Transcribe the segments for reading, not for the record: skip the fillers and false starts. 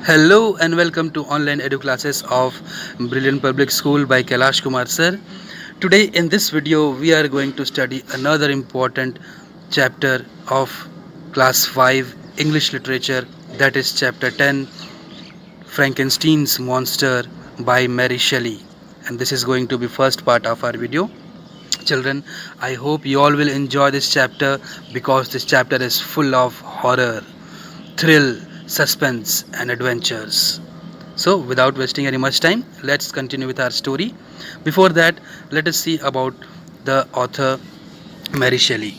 Hello and welcome to online edu classes of Brilliant Public School by Kailash Kumar sir. Today in this video we are going to study another important chapter of class 5 English literature, that is chapter 10, Frankenstein's Monster by Mary Shelley, and this is going to be first part of our video. Children, I hope you all will enjoy this chapter because this chapter is full of horror, thrill, suspense and adventures. So, without wasting any much time, let's continue with our story. Before that, let us see about the author Mary Shelley.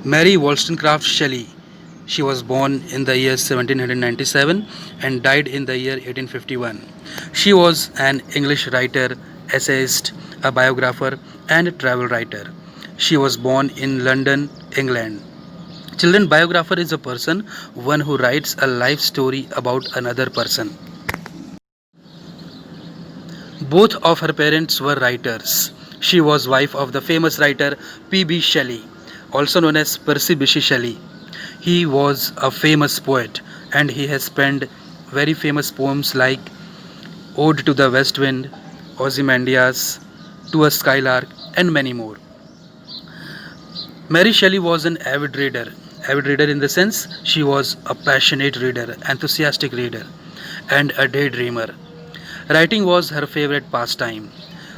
Mary Wollstonecraft Shelley. She was born in the year 1797 and died in the year 1851. She was an English writer, essayist, a biographer, and a travel writer. She was born in London, England. Children, biographer is a person, one who writes a life story about another person. Both of her parents were writers. She was wife of the famous writer P.B. Shelley, also known as Percy Bysshe Shelley. He was a famous poet and he has penned very famous poems like Ode to the West Wind, Ozymandias, To a Skylark, and many more. Mary Shelley was an avid reader. Avid reader in the sense she was a passionate reader, enthusiastic reader, and a daydreamer. Writing was her favorite pastime.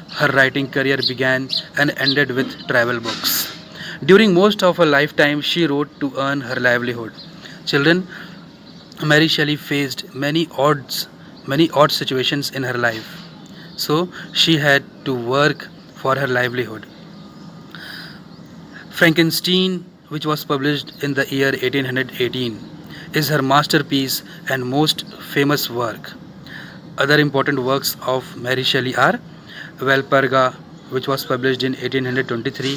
Her writing career began and ended with travel books. During most of her lifetime, she wrote to earn her livelihood. Children, Mary Shelley faced many odd situations in her life. So she had to work for her livelihood. Frankenstein, which was published in the year 1818, is her masterpiece and most famous work. Other important works of Mary Shelley are Valperga, which was published in 1823,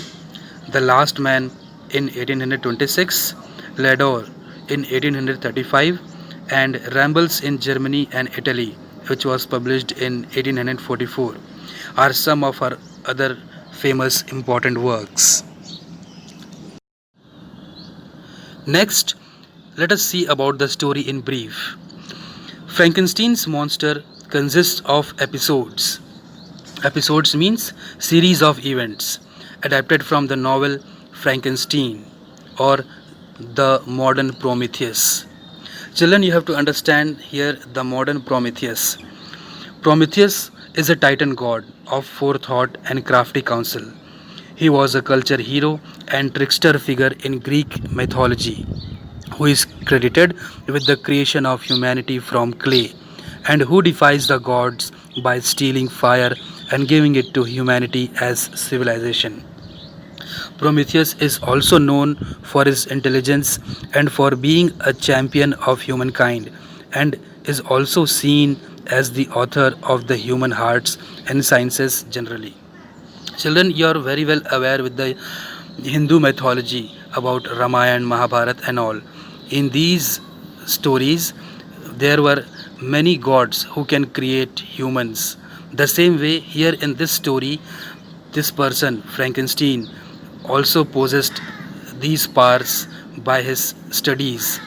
The Last Man in 1826, Lador in 1835, and Rambles in Germany and Italy, which was published in 1844, are some of her other famous important works. Next, let us see about the story in brief. Frankenstein's monster consists of episodes. Episodes means series of events adapted from the novel Frankenstein or the modern Prometheus. Children, you have to understand here the modern Prometheus. Prometheus is a titan god of forethought and crafty counsel. He was a culture hero and trickster figure in Greek mythology, who is credited with the creation of humanity from clay and who defies the gods by stealing fire and giving it to humanity as civilization. Prometheus is also known for his intelligence and for being a champion of humankind, and is also seen as the author of the human hearts and sciences generally. Children, you are very well aware with the Hindu mythology about Ramayana, Mahabharata, and all. In these stories, there were many gods who can create humans. The same way, here in this story, this person, Frankenstein, also possessed these powers by his studies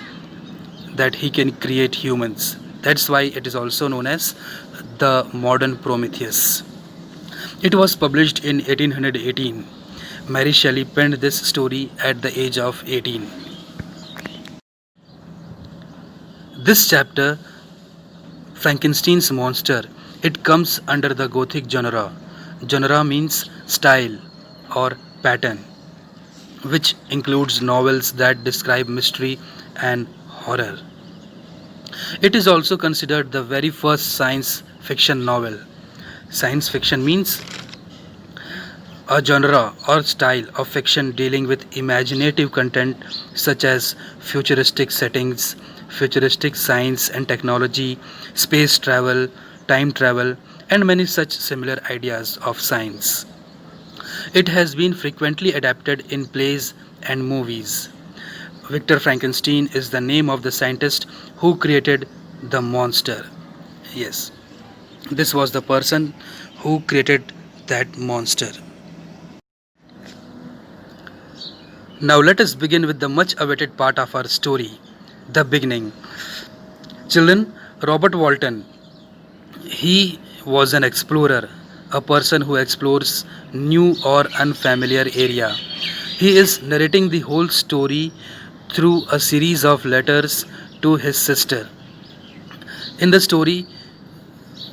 that he can create humans. That's why it is also known as the modern Prometheus. It was published in 1818. Mary Shelley penned this story at the age of 18. This chapter, Frankenstein's Monster, it comes under the Gothic genre. Genre means style or pattern, which includes novels that describe mystery and horror. It is also considered the very first science fiction novel. Science fiction means a genre or style of fiction dealing with imaginative content such as futuristic settings, futuristic science and technology, space travel, time travel, and many such similar ideas of science. It has been frequently adapted in plays and movies. Victor Frankenstein is the name of the scientist who created the monster. Yes, this was the person who created that monster. Now let us begin with the much awaited part of our story. The beginning. Children, Robert Walton, he was an explorer, a person who explores new or unfamiliar area. He is narrating the whole story through a series of letters to his sister. In the story,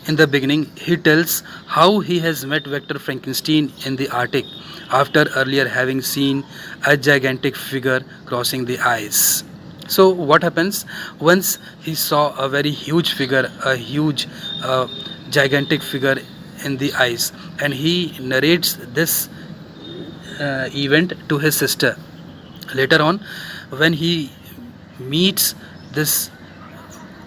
in the beginning, he tells how he has met Victor Frankenstein in the Arctic after earlier having seen a gigantic figure crossing the ice. So, what happens once he saw a very huge figure, a huge, gigantic figure in the ice, and he narrates this event to his sister. Later on, when he meets this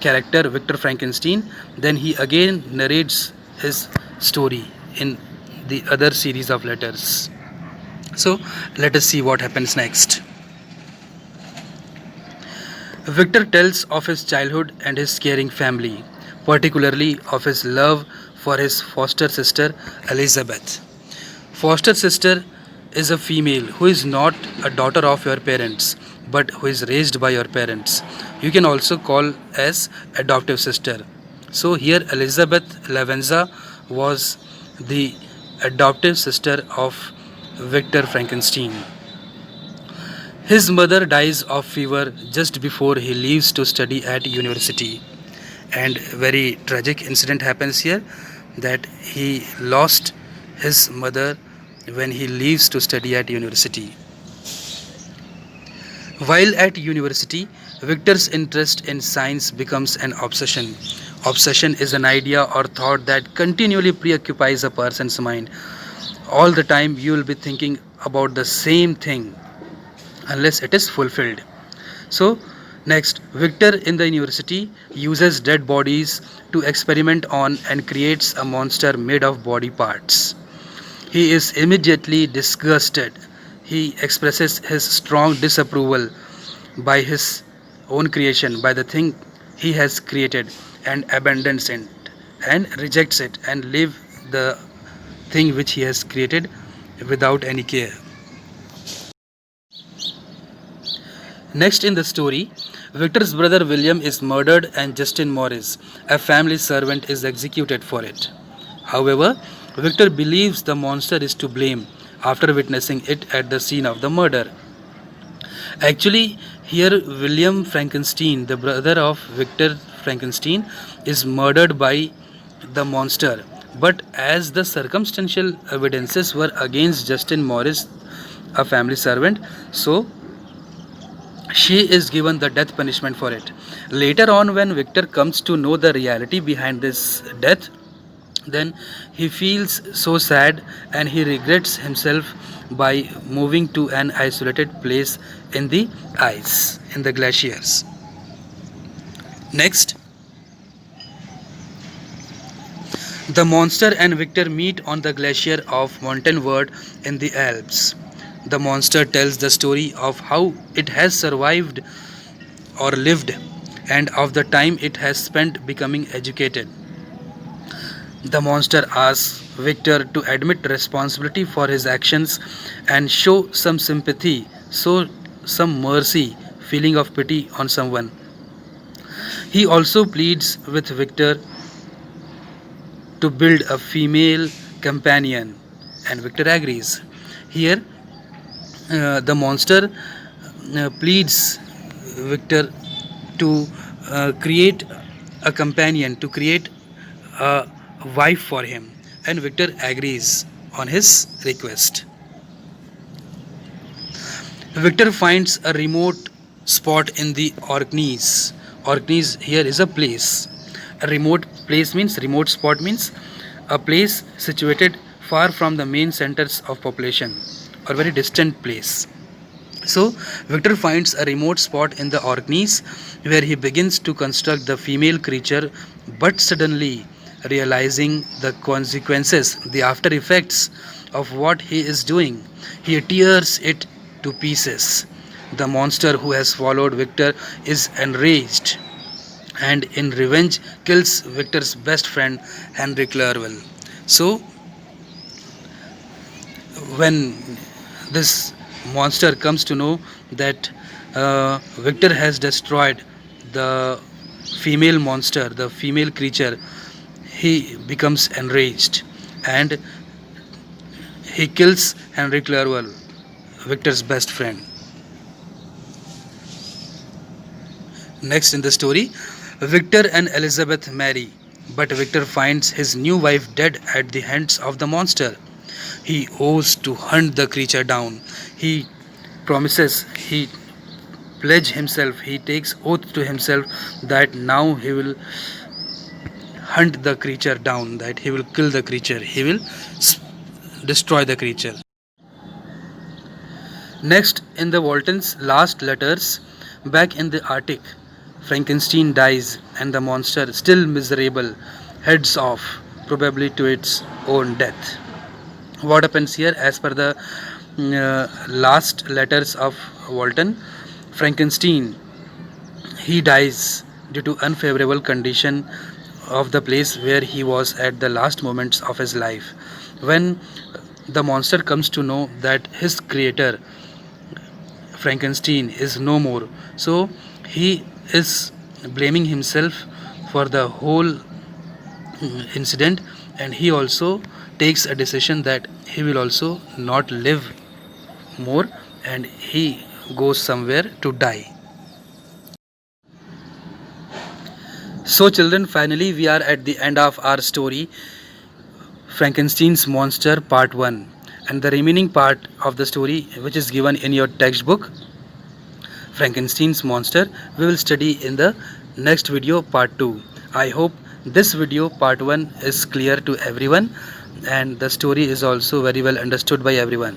character Victor Frankenstein, then he again narrates his story in the other series of letters. So let us see what happens next. Victor tells of his childhood and his caring family, particularly of his love for his foster sister Elizabeth. Foster sister is a female who is not a daughter of your parents but who is raised by your parents. You can also call as adoptive sister. So here Elizabeth Lavenza was the adoptive sister of Victor Frankenstein. His mother dies of fever just before he leaves to study at university. And very tragic incident happens here that he lost his mother when he leaves to study at university. While at university, Victor's interest in science becomes an obsession. Obsession is an idea or thought that continually preoccupies a person's mind. All the time you will be thinking about the same thing unless it is fulfilled. So, next, Victor in the university uses dead bodies to experiment on and creates a monster made of body parts. He is immediately disgusted. He expresses his strong disapproval by his own creation, by the thing he has created, and abandons it and rejects it and leave the thing which he has created without any care. Next in the story, Victor's brother William is murdered and Justin Morris, a family servant, is executed for it. However, Victor believes the monster is to blame after witnessing it at the scene of the murder. Actually, here William Frankenstein, the brother of Victor Frankenstein, is murdered by the monster. But as the circumstantial evidences were against Justin Morris, a family servant, so she is given the death punishment for it. Later on, when Victor comes to know the reality behind this death, then he feels so sad and he regrets himself by moving to an isolated place in the ice, in the glaciers. Next, the monster and Victor meet on the glacier of Montanvert in the Alps. The monster tells the story of how it has survived or lived and of the time it has spent becoming educated. The monster asks Victor to admit responsibility for his actions and show some sympathy, show some mercy, feeling of pity on someone. He also pleads with Victor to build a female companion, and Victor agrees. Here, the monster pleads Victor to create a companion, to create a wife for him, and Victor agrees on his request. Victor finds a remote spot in the Orkneys. Orkneys here is a place. A remote place means, remote spot means a place situated far from the main centers of population or very distant place. So Victor finds a remote spot in the Orkneys where he begins to construct the female creature, but suddenly realizing the consequences, the after effects of what he is doing, he tears it to pieces. The monster who has swallowed Victor is enraged and in revenge kills Victor's best friend Henry Clerval. So when this monster comes to know that Victor has destroyed the female monster, the female creature, he becomes enraged and he kills Henry Clerval, Victor's best friend. Next in the story, Victor and Elizabeth marry, but Victor finds his new wife dead at the hands of the monster. He owes to hunt the creature down. He promises, he pledge himself, he takes oath to himself that now he will hunt the creature down, that he will kill the creature, he will destroy the creature. Next, in the Walton's last letters, back in the Arctic, Frankenstein dies and the monster, still miserable, heads off, probably to its own death. What happens here, as per the last letters of Walton, Frankenstein, he dies due to unfavorable condition of the place where he was at the last moments of his life. When the monster comes to know that his creator Frankenstein is no more, so he is blaming himself for the whole incident, and he also takes a decision that he will also not live more and he goes somewhere to die. So, children, finally, we are at the end of our story, Frankenstein's Monster Part 1. And the remaining part of the story, which is given in your textbook, Frankenstein's Monster, we will study in the next video, Part 2. I hope this video, Part 1, is clear to everyone and the story is also very well understood by everyone.